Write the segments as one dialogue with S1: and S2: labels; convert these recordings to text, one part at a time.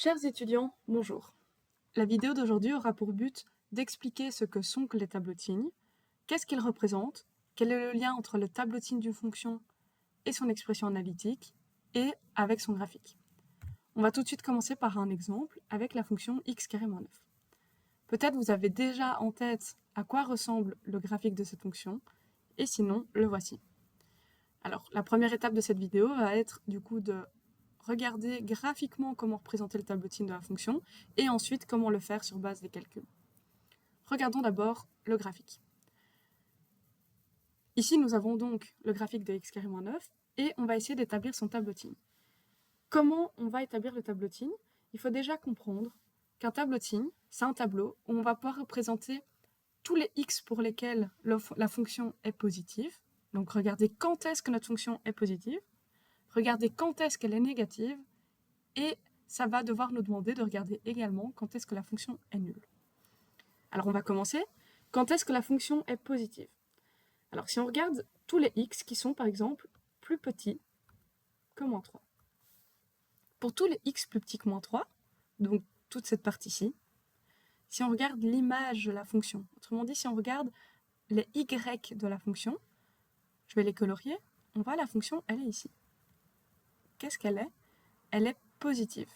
S1: Chers étudiants, bonjour. La vidéo d'aujourd'hui aura pour but d'expliquer ce que sont les tableaux de signes, qu'est-ce qu'ils représentent, quel est le lien entre le tableau de signes d'une fonction et son expression analytique, et avec son graphique. On va tout de suite commencer par un exemple avec la fonction x²-9. Peut-être vous avez déjà en tête à quoi ressemble le graphique de cette fonction, et sinon, le voici. Alors, la première étape de cette vidéo va être du coup de regarder graphiquement comment représenter le tableau de signes de la fonction, et ensuite comment le faire sur base des calculs. Regardons d'abord le graphique. Ici, nous avons donc le graphique de x²-9, et on va essayer d'établir son tableau de signes. Comment on va établir le tableau de signes? Il faut déjà comprendre qu'un tableau de signes, c'est un tableau où on va pouvoir représenter tous les x pour lesquels la fonction est positive. Donc regardez quand est-ce que notre fonction est positive, regardez quand est-ce qu'elle est négative, et ça va devoir nous demander de regarder également quand est-ce que la fonction est nulle. Alors on va commencer. Quand est-ce que la fonction est positive? Alors si on regarde tous les x qui sont par exemple plus petits que moins 3. Pour tous les x plus petits que moins 3, donc toute cette partie-ci, si on regarde l'image de la fonction, autrement dit si on regarde les y de la fonction, je vais les colorier, on voit la fonction, elle est ici. Qu'est-ce qu'elle est? Elle est positive,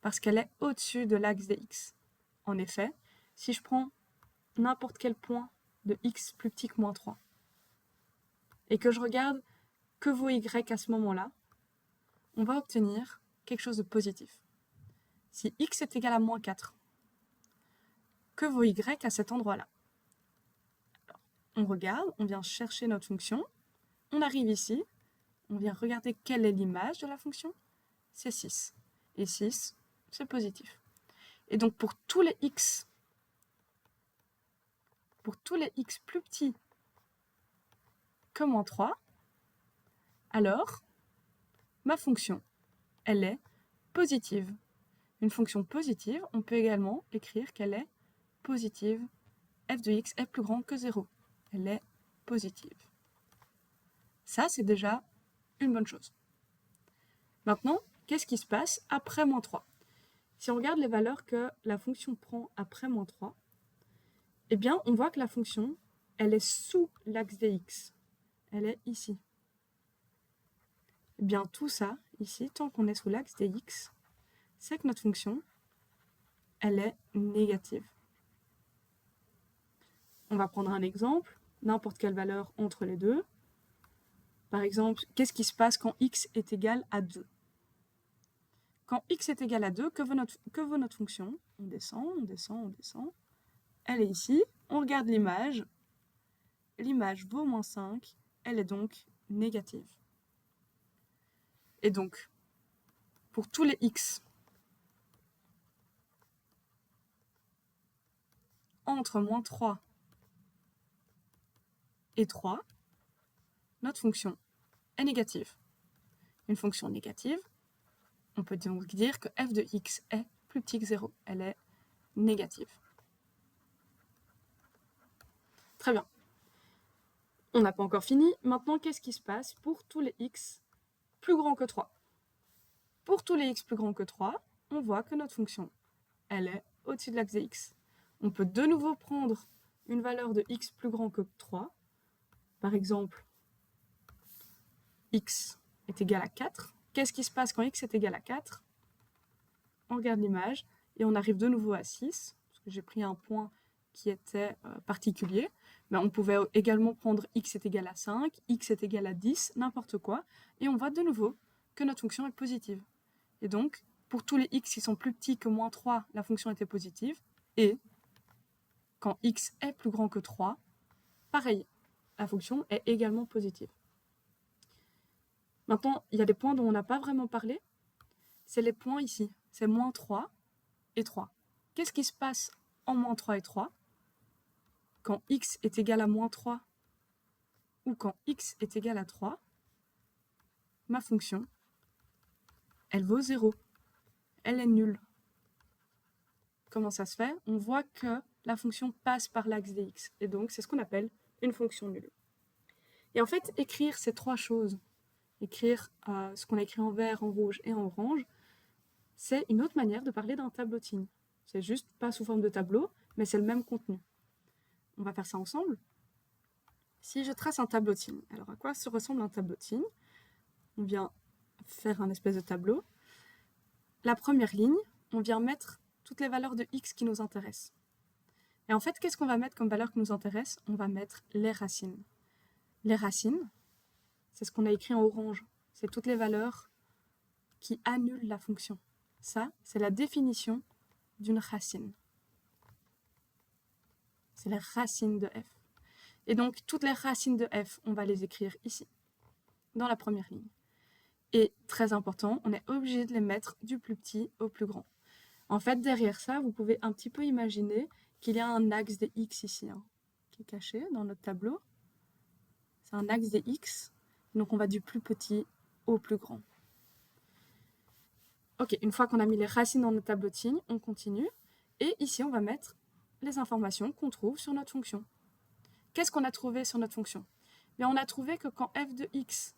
S1: parce qu'elle est au-dessus de l'axe des x. En effet, si je prends n'importe quel point de x plus petit que moins 3, et que je regarde que vaut y à ce moment-là, on va obtenir quelque chose de positif. Si x est égal à moins 4, que vaut y à cet endroit-là? On regarde, on vient chercher notre fonction, on arrive ici, on vient regarder quelle est l'image de la fonction, c'est 6. Et 6, c'est positif. Et donc pour tous les x plus petits que moins 3, alors ma fonction, elle est positive. Une fonction positive, on peut également écrire qu'elle est positive. F de x est plus grand que 0. Elle est positive. Ça, c'est déjà une bonne chose. Maintenant, qu'est-ce qui se passe après moins 3? Si on regarde les valeurs que la fonction prend après moins 3, eh bien, on voit que la fonction, elle est sous l'axe des x. Elle est ici. Eh bien, tout ça, ici, tant qu'on est sous l'axe des x, c'est que notre fonction, elle est négative. On va prendre un exemple, n'importe quelle valeur entre les deux. Par exemple, qu'est-ce qui se passe quand x est égal à 2? Quand x est égal à 2, que vaut notre fonction? On descend, on descend, on descend. Elle est ici, on regarde l'image. L'image vaut moins 5, elle est donc négative. Et donc, pour tous les x entre moins 3 et 3, notre fonction est négative. Une fonction négative, on peut donc dire que f de x est plus petit que 0. Elle est négative. Très bien. On n'a pas encore fini. Maintenant, qu'est-ce qui se passe pour tous les x plus grands que 3? Pour tous les x plus grands que 3, on voit que notre fonction, elle est au-dessus de l'axe des x. On peut de nouveau prendre une valeur de x plus grand que 3. Par exemple, x est égal à 4. Qu'est-ce qui se passe quand x est égal à 4? On regarde l'image et on arrive de nouveau à 6, parce que j'ai pris un point qui était particulier. Mais on pouvait également prendre x est égal à 5, x est égal à 10, n'importe quoi, et on voit de nouveau que notre fonction est positive. Et donc, pour tous les x qui sont plus petits que moins 3, la fonction était positive, et quand x est plus grand que 3, pareil, la fonction est également positive. Maintenant, il y a des points dont on n'a pas vraiment parlé, c'est les points ici, c'est moins 3 et 3. Qu'est-ce qui se passe en moins 3 et 3 quand x est égal à moins 3 ou quand x est égal à 3, ma fonction, elle vaut 0. Elle est nulle. Comment ça se fait? On voit que la fonction passe par l'axe des x, et donc c'est ce qu'on appelle une fonction nulle. Et en fait, écrire ces trois choses, écrire ce qu'on a écrit en vert, en rouge et en orange, c'est une autre manière de parler d'un tableau de signes. C'est juste pas sous forme de tableau, mais c'est le même contenu. On va faire ça ensemble. Si je trace un tableau de signes, alors à quoi se ressemble un tableau de signes? On vient faire un espèce de tableau. La première ligne, on vient mettre toutes les valeurs de x qui nous intéressent. Et en fait, qu'est-ce qu'on va mettre comme valeur qui nous intéresse? On va mettre les racines. Les racines, c'est ce qu'on a écrit en orange. C'est toutes les valeurs qui annulent la fonction. Ça, c'est la définition d'une racine. C'est les racines de f. Et donc, toutes les racines de f, on va les écrire ici, dans la première ligne. Et très important, on est obligé de les mettre du plus petit au plus grand. En fait, derrière ça, vous pouvez un petit peu imaginer qu'il y a un axe des x ici, qui est caché dans notre tableau. C'est un axe des x, donc on va du plus petit au plus grand. Ok, une fois qu'on a mis les racines dans notre tableau de signes, on continue. Et ici, on va mettre les informations qu'on trouve sur notre fonction. Qu'est-ce qu'on a trouvé sur notre fonction? Bien, on a trouvé que quand x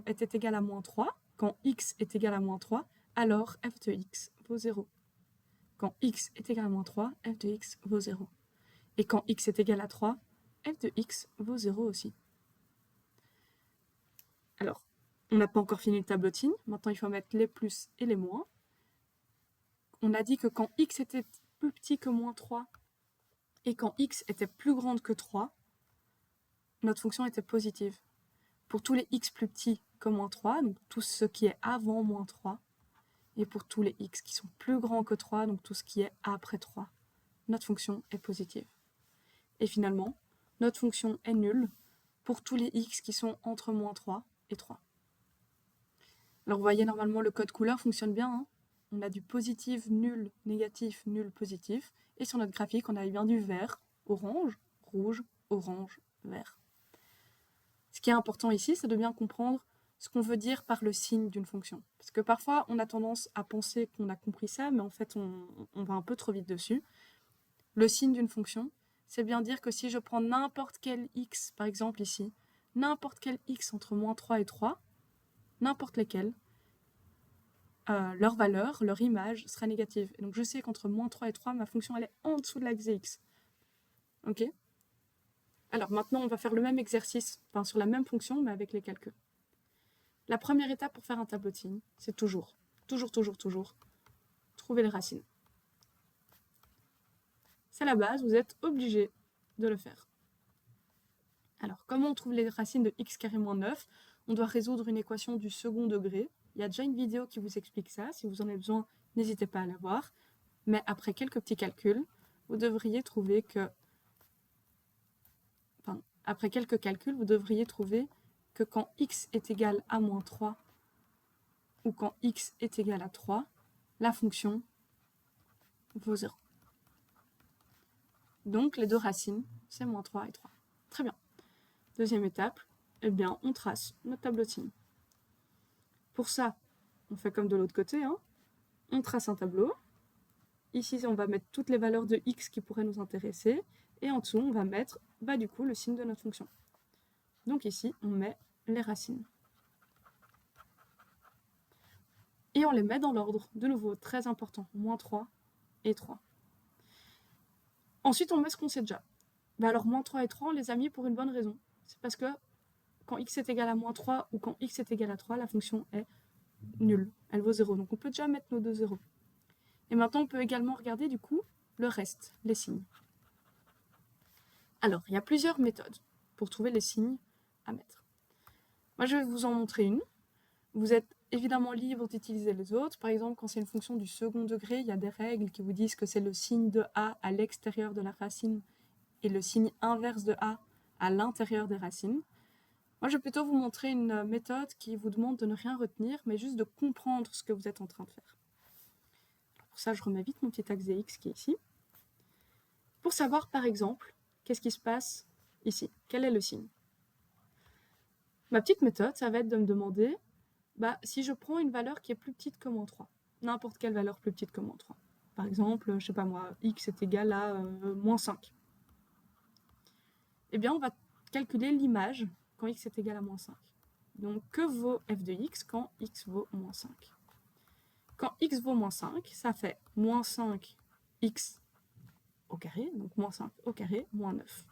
S1: était égal à moins 3, quand x est égal à moins 3, alors f de x vaut 0. Quand x est égal à moins 3, f de x vaut 0. Et quand x est égal à 3, f de x vaut 0 aussi. Alors, on n'a pas encore fini le tableau de signes. Maintenant, il faut mettre les plus et les moins. On a dit que quand x était plus petit que moins 3 et quand x était plus grande que 3, notre fonction était positive. Pour tous les x plus petits que moins 3, donc tout ce qui est avant moins 3, et pour tous les x qui sont plus grands que 3, donc tout ce qui est après 3, notre fonction est positive. Et finalement, notre fonction est nulle pour tous les x qui sont entre moins 3 et 3. Alors vous voyez, normalement, le code couleur fonctionne bien. On a du positif, nul, négatif, nul, positif. Et sur notre graphique, on avait bien du vert, orange, rouge, orange, vert. Ce qui est important ici, c'est de bien comprendre ce qu'on veut dire par le signe d'une fonction. Parce que parfois, on a tendance à penser qu'on a compris ça, mais en fait, on va un peu trop vite dessus. Le signe d'une fonction, c'est bien dire que si je prends n'importe quel x, par exemple ici, n'importe quel x entre moins 3 et 3, n'importe lesquels, leur valeur, leur image sera négative. Et donc je sais qu'entre moins 3 et 3, ma fonction elle est en dessous de l'axe des x. Ok? Alors maintenant, on va faire le même exercice, sur la même fonction, mais avec les calculs. La première étape pour faire un tableau de signes, c'est toujours, trouver les racines. C'est la base, vous êtes obligé de le faire. Alors, comment on trouve les racines de x carré moins 9? On doit résoudre une équation du second degré. Il y a déjà une vidéo qui vous explique ça. Si vous en avez besoin, n'hésitez pas à la voir. Mais après quelques petits calculs, vous devriez trouver que... après quelques calculs, vous devriez trouver que quand x est égal à moins 3 ou quand x est égal à 3, la fonction vaut 0. Donc, les deux racines, c'est moins 3 et 3. Très bien. Deuxième étape, eh bien, on trace notre tableau de signes. Pour ça, on fait comme de l'autre côté, on trace un tableau. Ici, on va mettre toutes les valeurs de x qui pourraient nous intéresser. Et en dessous, on va mettre du coup le signe de notre fonction. Donc ici, on met les racines. Et on les met dans l'ordre, de nouveau, très important, moins 3 et 3. Ensuite, on met ce qu'on sait déjà. Alors, moins 3 et 3, on les a mis pour une bonne raison. C'est parce que quand x est égal à moins 3 ou quand x est égal à 3, la fonction est nulle. Elle vaut 0. Donc, on peut déjà mettre nos deux zéros. Et maintenant, on peut également regarder, du coup, le reste, les signes. Alors, il y a plusieurs méthodes pour trouver les signes à mettre. Moi, je vais vous en montrer une. Vous êtes évidemment libre d'utiliser les autres. Par exemple, quand c'est une fonction du second degré, il y a des règles qui vous disent que c'est le signe de a à l'extérieur de la racine et le signe inverse de a à l'intérieur des racines. Moi, je vais plutôt vous montrer une méthode qui vous demande de ne rien retenir, mais juste de comprendre ce que vous êtes en train de faire. Pour ça, je remets vite mon petit axe des x qui est ici. Pour savoir, par exemple, qu'est-ce qui se passe ici? Quel est le signe? Ma petite méthode, ça va être de me demander si je prends une valeur qui est plus petite que moins 3, n'importe quelle valeur plus petite que moins 3. Par exemple, je sais pas moi, x est égal à moins 5. Eh bien, on va calculer l'image quand x est égal à moins 5. Donc, que vaut f de x quand x vaut moins 5? Quand x vaut moins 5, ça fait moins 5x au carré, donc moins 5 au carré, moins 9.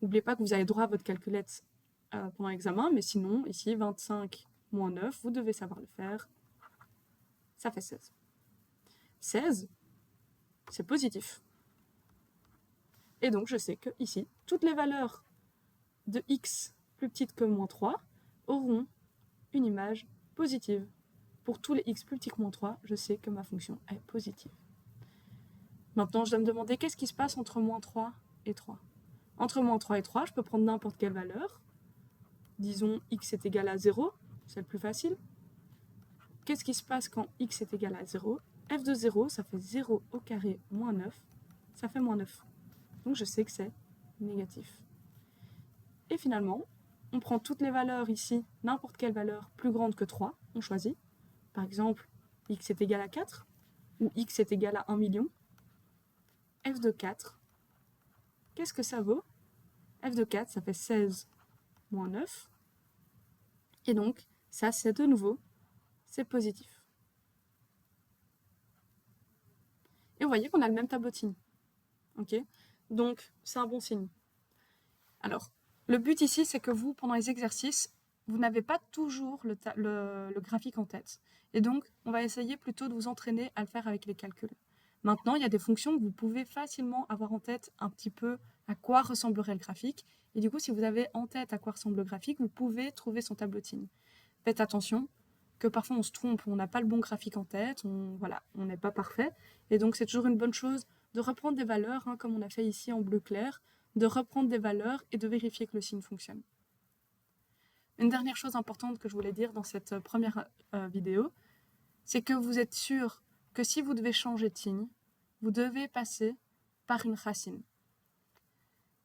S1: N'oubliez pas que vous avez droit à votre calculette pendant l'examen, mais sinon, ici, 25 moins 9, vous devez savoir le faire. Ça fait 16. 16, c'est positif. Et donc, je sais que ici, toutes les valeurs de x plus petites que moins 3 auront une image positive. Pour tous les x plus petits que moins 3, je sais que ma fonction est positive. Maintenant, je dois me demander qu'est-ce qui se passe entre moins 3 et 3. Entre moins 3 et 3, je peux prendre n'importe quelle valeur. Disons x est égal à 0, c'est le plus facile. Qu'est-ce qui se passe quand x est égal à 0? F de 0, ça fait 0 au carré moins 9, ça fait moins 9. Donc je sais que c'est négatif. Et finalement, on prend toutes les valeurs ici, n'importe quelle valeur plus grande que 3, on choisit. Par exemple, x est égal à 4, ou x est égal à 1 million. F de 4, qu'est-ce que ça vaut? F de 4, ça fait 16 moins 9. Et donc, ça, c'est de nouveau, c'est positif. Et vous voyez qu'on a le même tableau de signes. Okay, donc, c'est un bon signe. Alors, le but ici, c'est que vous, pendant les exercices, vous n'avez pas toujours le graphique en tête. Et donc, on va essayer plutôt de vous entraîner à le faire avec les calculs. Maintenant, il y a des fonctions que vous pouvez facilement avoir en tête un petit peu à quoi ressemblerait le graphique. Et du coup, si vous avez en tête à quoi ressemble le graphique, vous pouvez trouver son tableau de signes. Faites attention que parfois on se trompe, on n'a pas le bon graphique en tête, on n'est pas parfait. Et donc, c'est toujours une bonne chose de reprendre des valeurs, comme on a fait ici en bleu clair, de reprendre des valeurs et de vérifier que le signe fonctionne. Une dernière chose importante que je voulais dire dans cette première vidéo, c'est que vous êtes sûr que si vous devez changer de signe, vous devez passer par une racine.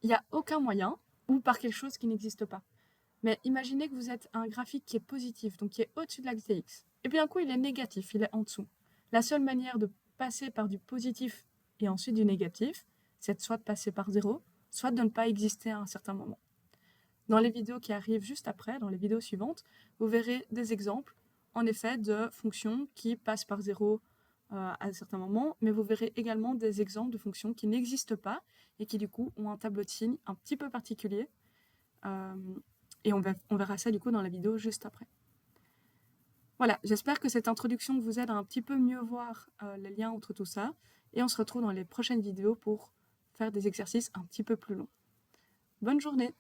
S1: Il n'y a aucun moyen, ou par quelque chose qui n'existe pas. Mais imaginez que vous êtes un graphique qui est positif, donc qui est au-dessus de l'axe des x. Et puis d'un coup, il est négatif, il est en dessous. La seule manière de passer par du positif et ensuite du négatif, c'est soit de passer par 0, soit de ne pas exister à un certain moment. Dans les vidéos qui arrivent juste après, dans les vidéos suivantes, vous verrez des exemples, en effet, de fonctions qui passent par 0 à un certain moment, mais vous verrez également des exemples de fonctions qui n'existent pas et qui du coup ont un tableau de signes un petit peu particulier. Et on verra ça du coup dans la vidéo juste après. Voilà, j'espère que cette introduction vous aide à un petit peu mieux voir les liens entre tout ça. Et on se retrouve dans les prochaines vidéos pour faire des exercices un petit peu plus longs. Bonne journée!